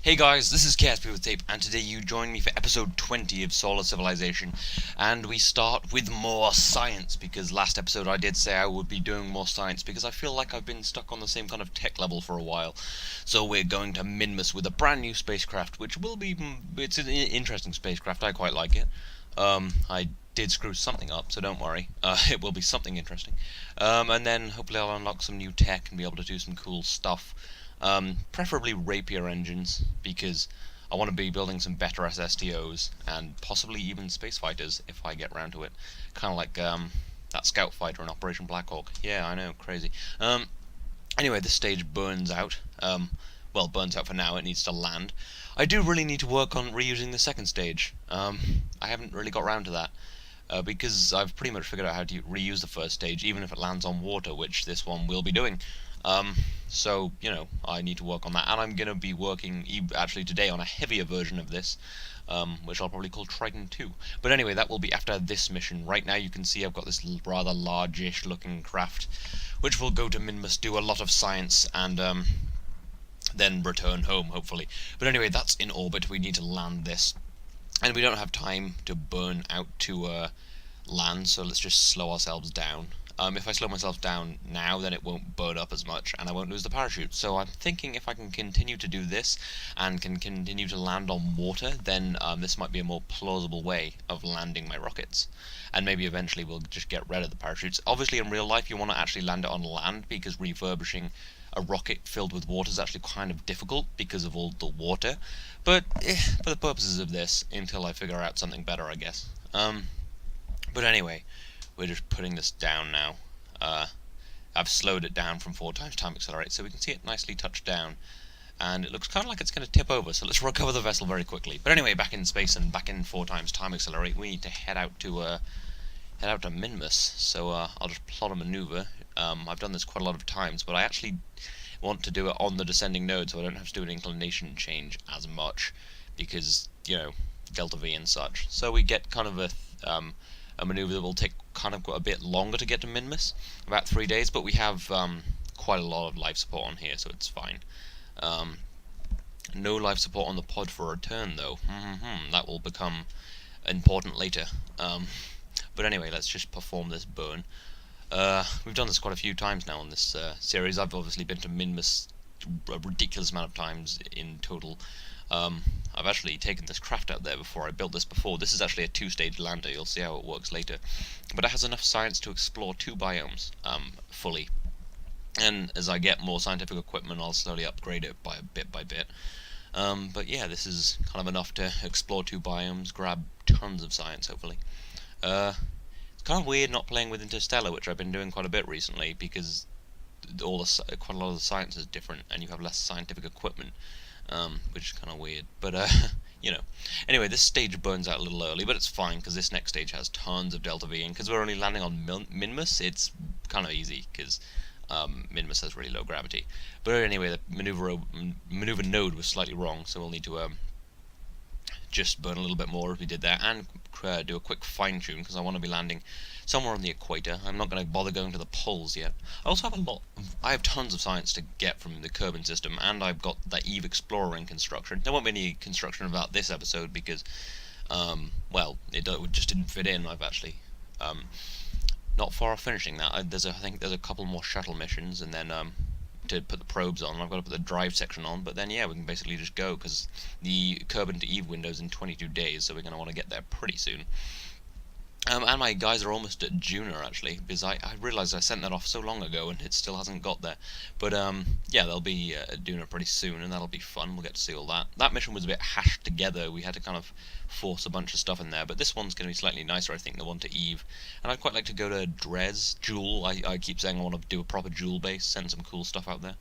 Hey guys, this is Kerbal with Tape, and today you join me for episode 20 of Solar Civilization, and we start with more science, because last episode I did say I would be doing more science, because I feel like I've been stuck on the same kind of tech level for a while. So we're going to Minmus with a brand new spacecraft, which will be, it's an interesting spacecraft, I quite like it. I did screw something up, so don't worry, it will be something interesting. And then hopefully I'll unlock some new tech and be able to do some cool stuff. Preferably Rapier engines, because I want to be building some better SSTOs, and possibly even space fighters if I get round to it. Kind of like that scout fighter in Operation Black Hawk. Yeah, I know, crazy. Anyway, this stage burns out. Well, burns out for now, it needs to land. I do really need to work on reusing the second stage. I haven't really got round to that. Because I've pretty much figured out how to reuse the first stage, even if it lands on water, which this one will be doing. So, you know, I need to work on that, and I'm going to be working actually today on a heavier version of this, which I'll probably call Triton 2. But anyway, that will be after this mission. Right now you can see I've got this rather large-ish looking craft, which will go to Minmus, do a lot of science, and then return home, hopefully. But anyway, that's in orbit. We need to land this, and we don't have time to burn out to land, so let's just slow ourselves down. If I slow myself down now, then it won't burn up as much, and I won't lose the parachute. So I'm thinking if I can continue to do this, and can continue to land on water, then this might be a more plausible way of landing my rockets. And maybe eventually we'll just get rid of the parachutes. Obviously in real life you want to actually land it on land, because refurbishing a rocket filled with water is actually kind of difficult because of all the water. But for the purposes of this, until I figure out something better, I guess. But anyway, we're just putting this down now. I've slowed it down from 4 times time accelerate, so we can see it nicely touch down. And it looks kind of like it's going to tip over, so let's recover the vessel very quickly. But anyway, back in space and back in 4 times time accelerate, we need to head out to Minmus. So I'll just plot a maneuver. I've done this quite a lot of times, but I actually want to do it on the descending node, so I don't have to do an inclination change as much, because, you know, delta V and such. So we get kind of a maneuver that will take kind of a bit longer to get to Minmus, about 3 days, but we have quite a lot of life support on here, so it's fine. No life support on the pod for return, though. That will become important later. But anyway, let's just perform this burn. We've done this quite a few times now on this series. I've obviously been to Minmus a ridiculous amount of times in total. I've actually taken this craft out there before. I built this before. This is actually a 2-stage lander. You'll see how it works later. But it has enough science to explore 2 biomes fully. And as I get more scientific equipment, I'll slowly upgrade it by bit. But yeah, this is kind of enough to explore 2 biomes, grab tons of science, hopefully. It's kind of weird not playing with Interstellar, which I've been doing quite a bit recently, because quite a lot of the science is different, and you have less scientific equipment, which is kind of weird. But you know. Anyway, this stage burns out a little early, but it's fine, because this next stage has tons of delta V, and because we're only landing on Minmus, it's kind of easy, because Minmus has really low gravity. But anyway, the maneuver node was slightly wrong, so we'll need to just burn a little bit more as we did there, and do a quick fine-tune, because I want to be landing somewhere on the equator. I'm not going to bother going to the poles yet. I have tons of science to get from the Kerbal system, and I've got the Eve Explorer in construction. There won't be any construction about this episode, because, well, it just didn't fit in. I've actually, not far off finishing that. I think there's a couple more shuttle missions, and then, to put the probes on. I've got to put the drive section on, but then yeah, we can basically just go, because the Kerbal to Eve window's in 22 days, so we're going to want to get there pretty soon. And my guys are almost at Juno, actually, because I realised I sent that off so long ago and it still hasn't got there. But yeah, they'll be at Juno pretty soon, and that'll be fun. We'll get to see all that. That mission was a bit hashed together. We had to kind of force a bunch of stuff in there, but this one's going to be slightly nicer, I think, the one to Eve. And I'd quite like to go to Dres, Jewel. I keep saying I want to do a proper Jewel base, send some cool stuff out there.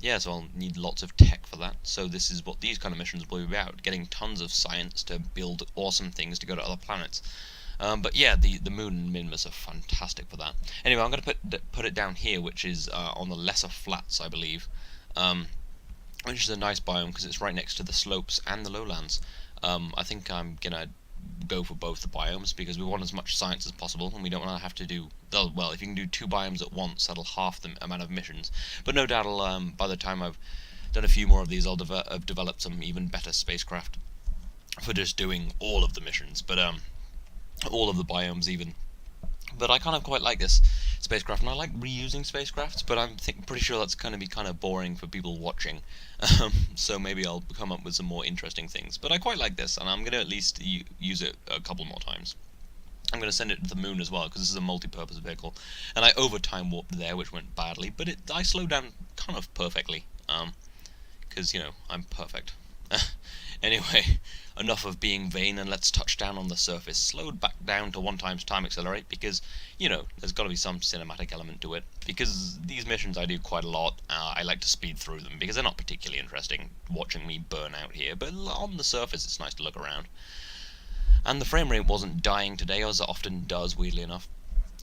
Yeah, so I'll need lots of tech for that. So this is what these kind of missions will be about, getting tons of science to build awesome things to go to other planets. But yeah, the Moon and Minmus are fantastic for that. Anyway, I'm going to put it down here, which is on the lesser flats, I believe, which is a nice biome because it's right next to the slopes and the lowlands. I think I'm going to go for both the biomes because we want as much science as possible, and we don't want to have to do, well, if you can do 2 biomes at once, that'll half the amount of missions. But no doubt, by the time I've done a few more of these, I've developed some even better spacecraft for just doing all of the missions, but all of the biomes even. But I kind of quite like this spacecraft, and I like reusing spacecrafts, but I'm pretty sure that's going to be kind of boring for people watching. So maybe I'll come up with some more interesting things. But I quite like this, and I'm going to at least use it a couple more times. I'm going to send it to the moon as well, because this is a multi-purpose vehicle. And I overtime warped there, which went badly, but I slowed down kind of perfectly. Because, you know, I'm perfect. Anyway, enough of being vain, and let's touch down on the surface. Slowed back down to 1x time accelerate, because, you know, there's got to be some cinematic element to it. Because these missions I do quite a lot, I like to speed through them, because they're not particularly interesting watching me burn out here. But on the surface, it's nice to look around. And the frame rate wasn't dying today, as it often does, weirdly enough.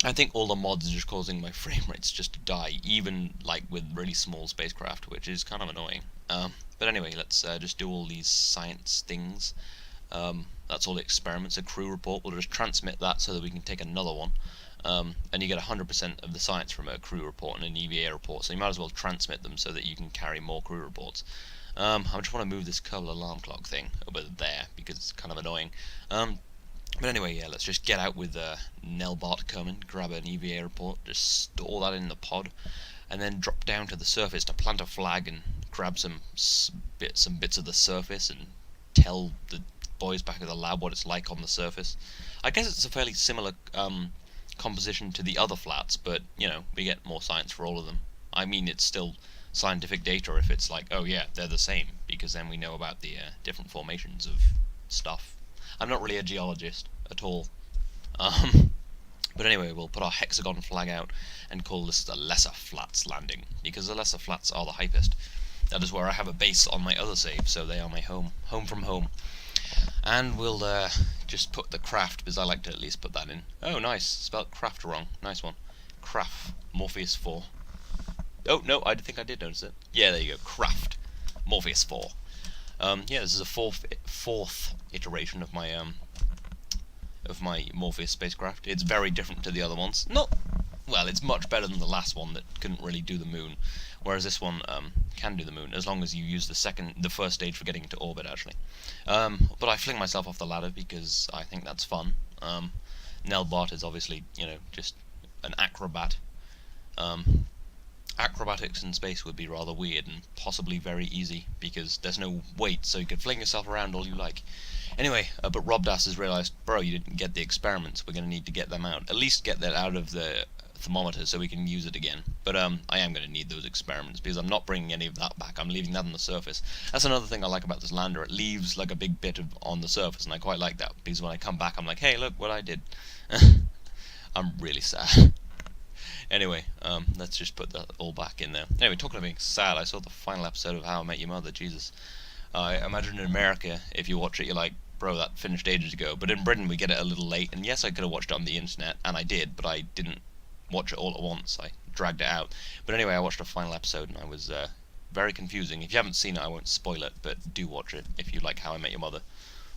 I think all the mods are just causing my frame rates just to die, even like with really small spacecraft, which is kind of annoying. But anyway, let's just do all these science things. That's all the experiments. A crew report, we'll just transmit that so that we can take another one. And you get 100% of the science from a crew report and an EVA report, so you might as well transmit them so that you can carry more crew reports. I just want to move this Kerbal alarm clock thing over there, because it's kind of annoying. But anyway, yeah, let's just get out with Nelbart coming, grab an EVA report, just store that in the pod, and then drop down to the surface to plant a flag and grab some bits of the surface and tell the boys back at the lab what it's like on the surface. I guess it's a fairly similar composition to the other flats, but, you know, we get more science for all of them. I mean, it's still scientific data if it's like, oh yeah, they're the same, because then we know about the different formations of stuff. I'm not really a geologist at all. But anyway, we'll put our hexagon flag out and call this the Lesser Flats landing, because the Lesser Flats are the hypest. That is where I have a base on my other save, so they are my home from home. And we'll just put the craft, because I like to at least put that in. Oh, nice, spelled craft wrong. Nice one. Craft, Morpheus 4. Oh, no, I think I did notice it. Yeah, there you go, craft, Morpheus 4. Yeah, this is a fourth iteration of my Morpheus spacecraft. It's very different to the other ones. Well, it's much better than the last one that couldn't really do the moon, whereas this one can do the moon, as long as you use the first stage for getting into orbit, actually. But I fling myself off the ladder because I think that's fun. Nelbart is obviously, you know, just an acrobat. Acrobatics in space would be rather weird and possibly very easy, because there's no weight, so you could fling yourself around all you like. Anyway, but Robdas has realised, bro, you didn't get the experiments, we're going to need to get them out. At least get that out of the thermometer so we can use it again. But I am going to need those experiments, because I'm not bringing any of that back, I'm leaving that on the surface. That's another thing I like about this lander, it leaves like a big bit on the surface, and I quite like that, because when I come back I'm like, hey, look what I did. I'm really sad. Anyway, let's just put that all back in there. Anyway, talking of being sad, I saw the final episode of How I Met Your Mother, Jesus. I imagine in America, if you watch it, you're like, bro, that finished ages ago. But in Britain, we get it a little late, and yes, I could have watched it on the internet, and I did, but I didn't watch it all at once. I dragged it out. But anyway, I watched the final episode, and I was very confusing. If you haven't seen it, I won't spoil it, but do watch it if you like How I Met Your Mother.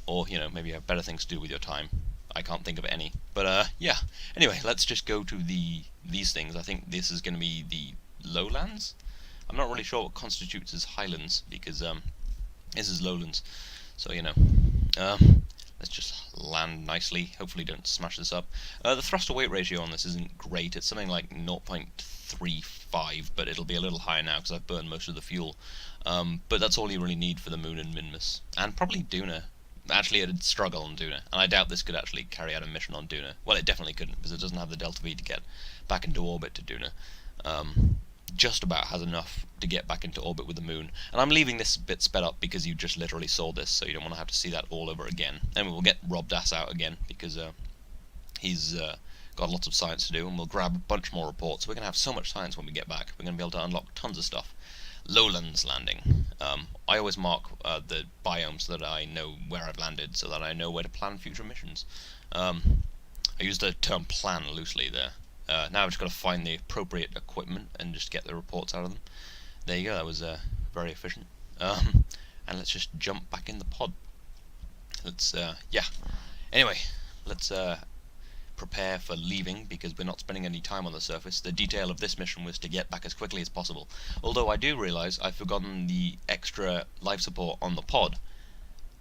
Or, you know, maybe you have better things to do with your time. I can't think of any. But, yeah. Anyway, let's just go to these things. I think this is going to be the lowlands? I'm not really sure what constitutes as highlands, because, this is lowlands. So, you know. Let's just land nicely. Hopefully don't smash this up. The thrust-to-weight ratio on this isn't great. It's something like 0.35, but it'll be a little higher now, because I've burned most of the fuel. But that's all you really need for the moon and Minmus. And probably Duna. Actually, it'd struggle on Duna, and I doubt this could actually carry out a mission on Duna. Well, it definitely couldn't, because it doesn't have the delta V to get back into orbit to Duna. Just about has enough to get back into orbit with the moon. And I'm leaving this bit sped up because you just literally saw this, so you don't want to have to see that all over again. And we'll get Rob Das out again, because he's got lots of science to do, and we'll grab a bunch more reports. We're going to have so much science when we get back. We're going to be able to unlock tons of stuff. Lowlands landing. I always mark the biomes so that I know where I've landed, so that I know where to plan future missions. I use the term plan loosely there. Now I've just got to find the appropriate equipment and just get the reports out of them. There you go, that was very efficient. And let's just jump back in the pod. Let's, yeah. Anyway, let's prepare for leaving, because we're not spending any time on the surface. The detail of this mission was to get back as quickly as possible. Although I do realise I've forgotten the extra life support on the pod,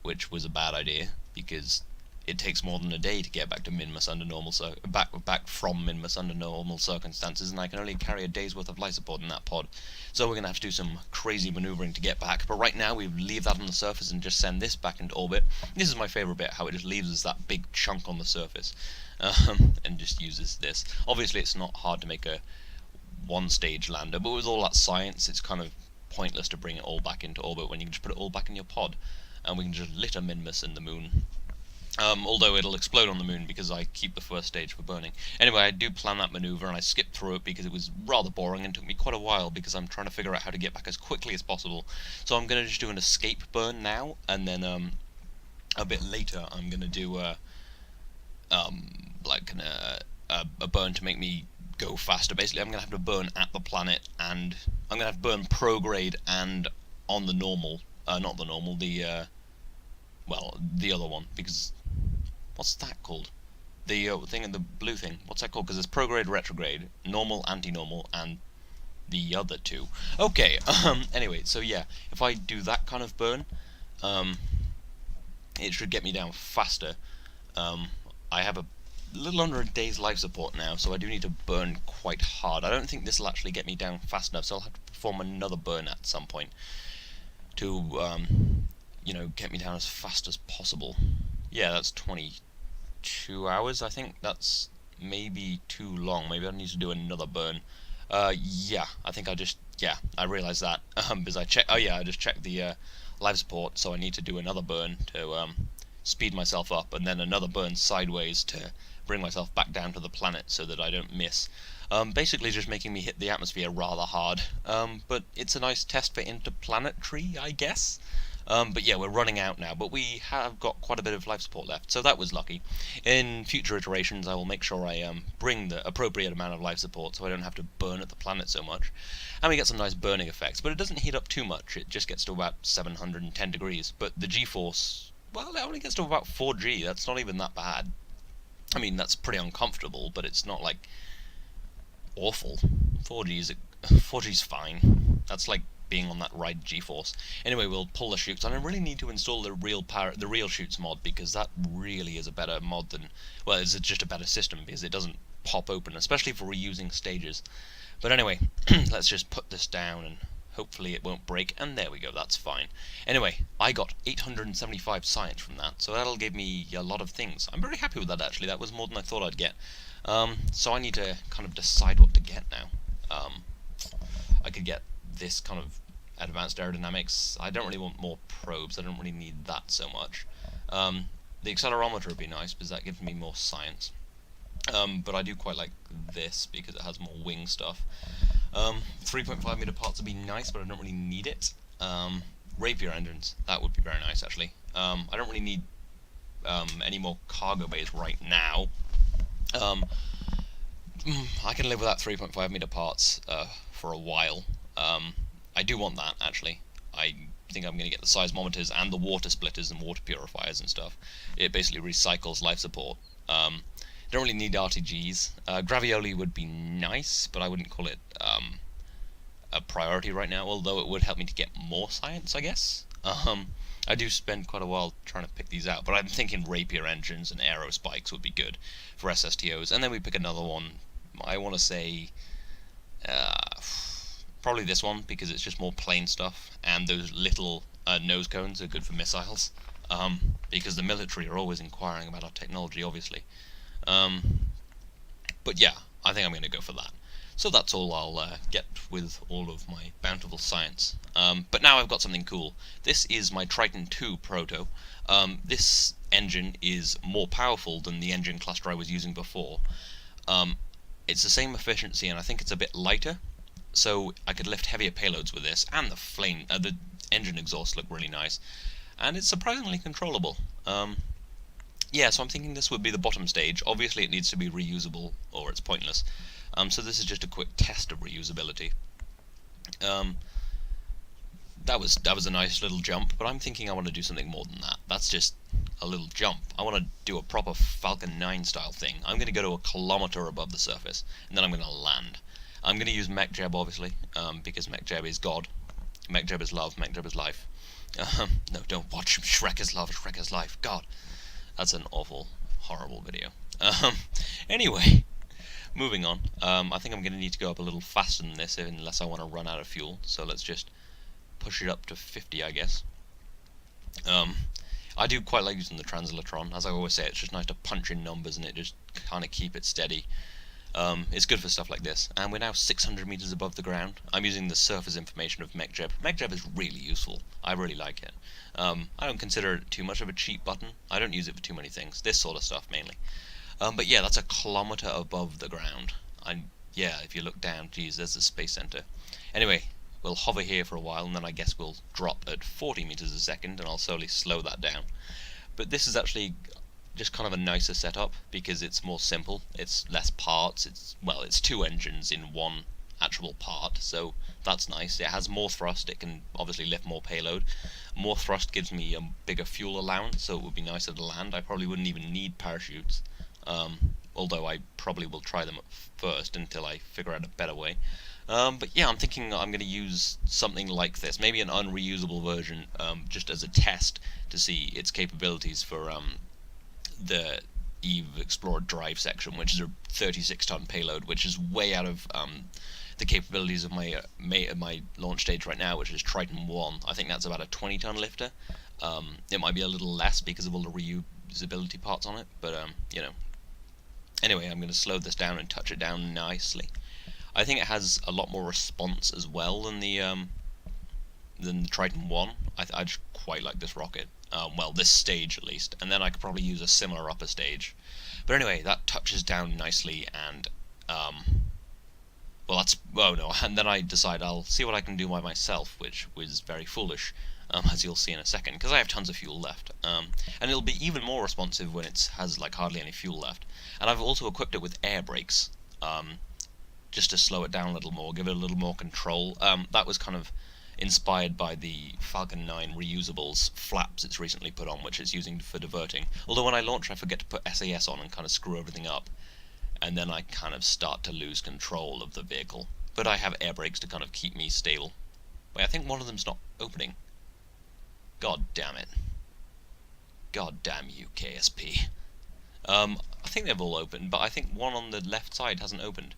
which was a bad idea, because it takes more than a day to get back to Minmus under normal back from Minmus under normal circumstances, and I can only carry a day's worth of life support in that pod. So we're going to have to do some crazy manoeuvring to get back, but right now we leave that on the surface and just send this back into orbit. This is my favourite bit, how it just leaves us that big chunk on the surface, and just uses this. Obviously it's not hard to make a one-stage lander, but with all that science it's kind of pointless to bring it all back into orbit when you can just put it all back in your pod, and we can just litter Minmus and the moon. Although it'll explode on the moon because I keep the first stage for burning. Anyway, I do plan that maneuver and I skipped through it because it was rather boring and took me quite a while because I'm trying to figure out how to get back as quickly as possible. So I'm going to just do an escape burn now, and then a bit later I'm going to do a burn to make me go faster. Basically, I'm going to have to burn at the planet, and I'm going to have to burn prograde and on the normal, not the normal, the other one, because what's that called? The thing in the blue thing. What's that called? Because there's prograde, retrograde, normal, anti-normal, and the other two. Okay. Anyway, so yeah, if I do that kind of burn, it should get me down faster. I have a little under a day's life support now, so I do need to burn quite hard. I don't think this will actually get me down fast enough, so I'll have to perform another burn at some point to get me down as fast as possible. Yeah, that's 22 hours, I think. That's maybe too long. Maybe I need to do another burn. Yeah, I think I realised that, because I just checked the life support, so I need to do another burn to speed myself up, and then another burn sideways to bring myself back down to the planet so that I don't miss. Basically just making me hit the atmosphere rather hard, but it's a nice test for interplanetary, I guess. But yeah, we're running out now, but we have got quite a bit of life support left, so that was lucky. In future iterations I will make sure I bring the appropriate amount of life support so I don't have to burn at the planet so much. And we get some nice burning effects, but it doesn't heat up too much, it just gets to about 710 degrees, but the G-force, well, it only gets to about 4G, that's not even that bad. I mean, that's pretty uncomfortable, but it's not, like, awful. 4G's fine. That's like being on that ride G-force. Anyway, we'll pull the chutes, and I really need to install the real chutes mod, because that really is a better mod than, well, it's just a better system because it doesn't pop open, especially for reusing stages. But anyway, let's just put this down and hopefully it won't break, and there we go, that's fine. Anyway, I got 875 science from that, so that'll give me a lot of things. I'm very happy with that, actually. That was more than I thought I'd get. So I need to kind of decide what to get now. I could get this kind of advanced aerodynamics. I don't really want more probes, I don't really need that so much. The accelerometer would be nice because that gives me more science. But I do quite like this because it has more wing stuff. 3.5 meter parts would be nice, but I don't really need it. Rapier engines, that would be very nice actually. I don't really need any more cargo bays right now. I can live without 3.5 meter parts for a while. I do want that actually. I think I'm going to get the seismometers and the water splitters and water purifiers and stuff. It basically recycles life support. Don't really need RTGs. Gravioli would be nice, but I wouldn't call it a priority right now, although it would help me to get more science, I guess. I do spend quite a while trying to pick these out, but I'm thinking rapier engines and aero spikes would be good for SSTOs, and then we pick another one. I want to say probably this one, because it's just more plain stuff, and those little nose cones are good for missiles, because the military are always inquiring about our technology, obviously. But yeah, I think I'm going to go for that. So that's all I'll get with all of my bountiful science. But now I've got something cool. This is my Triton II Proto. This engine is more powerful than the engine cluster I was using before. It's the same efficiency, and I think it's a bit lighter, so I could lift heavier payloads with this, and the engine exhausts look really nice, and it's surprisingly controllable. Yeah, so I'm thinking this would be the bottom stage. Obviously it needs to be reusable, or it's pointless. So this is just a quick test of reusability. That was a nice little jump, but I'm thinking I want to do something more than that. That's just a little jump. I want to do a proper Falcon 9 style thing. I'm going to go to a kilometer above the surface, and then I'm going to land. I'm going to use mech jeb, obviously, because mech jeb is God. Mech jeb is love, mech jeb is life. No, don't watch Shrek is love, Shrek is life. God, that's an awful, horrible video. Anyway, moving on. I think I'm going to need to go up a little faster than this, unless I want to run out of fuel. So let's just push it up to 50, I guess. I do quite like using the translatron. As I always say, it's just nice to punch in numbers and it just kind of keep it steady. It's good for stuff like this. And we're now 600 meters above the ground. I'm using the surface information of MechJeb. MechJeb is really useful. I really like it. I don't consider it too much of a cheap button. I don't use it for too many things. This sort of stuff mainly. But yeah, that's a kilometer above the ground. Yeah, if you look down, geez, there's the space center. Anyway, we'll hover here for a while, and then I guess we'll drop at 40 meters a second, and I'll slowly slow that down. But this is actually just kind of a nicer setup, because it's more simple, it's less parts, it's two engines in one actual part, so that's nice. It has more thrust, it can obviously lift more payload. More thrust gives me a bigger fuel allowance, so it would be nicer to land. I probably wouldn't even need parachutes, although I probably will try them first until I figure out a better way. But yeah, I'm thinking I'm going to use something like this, maybe an unreusable version, just as a test to see its capabilities for the Eve Explorer drive section, which is a 36-ton payload, which is way out of the capabilities of my launch stage right now, which is Triton 1. I think that's about a 20-ton lifter. It might be a little less because of all the reusability parts on it, but you know. Anyway, I'm going to slow this down and touch it down nicely. I think it has a lot more response as well than the Triton 1. I just quite like this rocket. Well, this stage at least, and then I could probably use a similar upper stage. But anyway, that touches down nicely, and well, and then I decide I'll see what I can do by myself, which was very foolish, as you'll see in a second, because I have tons of fuel left, and it'll be even more responsive when it has like hardly any fuel left. And I've also equipped it with air brakes, just to slow it down a little more, give it a little more control. That was kind of inspired by the Falcon 9 reusables flaps it's recently put on, which it's using for diverting. Although when I launch I forget to put SAS on and kind of screw everything up, and then I kind of start to lose control of the vehicle. But I have air brakes to kind of keep me stable. Wait, I think one of them's not opening. God damn it. God damn you, KSP. I think they've all opened, but I think one on the left side hasn't opened.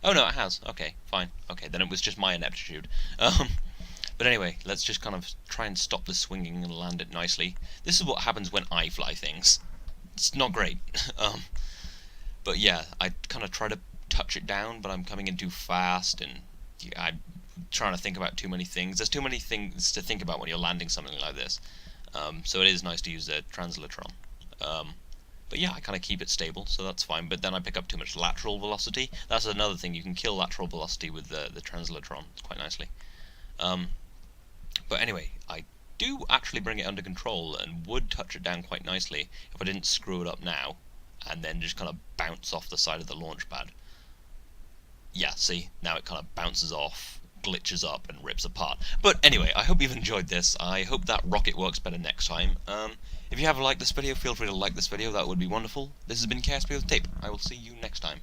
Oh no, it has. Okay, fine. Okay, then it was just my ineptitude. But anyway, let's just kind of try and stop the swinging and land it nicely. This is what happens when I fly things. It's not great. But yeah, I kind of try to touch it down, but I'm coming in too fast, and I'm trying to think about too many things. There's too many things to think about when you're landing something like this. So it is nice to use a translatron. But yeah, I kind of keep it stable, so that's fine. But then I pick up too much lateral velocity. That's another thing. You can kill lateral velocity with the translatron quite nicely. But anyway, I do actually bring it under control and would touch it down quite nicely if I didn't screw it up now and then just kind of bounce off the side of the launch pad. Yeah, see? Now it kind of bounces off, glitches up, and rips apart. But anyway, I hope you've enjoyed this. I hope that rocket works better next time. If you have liked this video, feel free to like this video. That would be wonderful. This has been KSP with Tape. I will see you next time.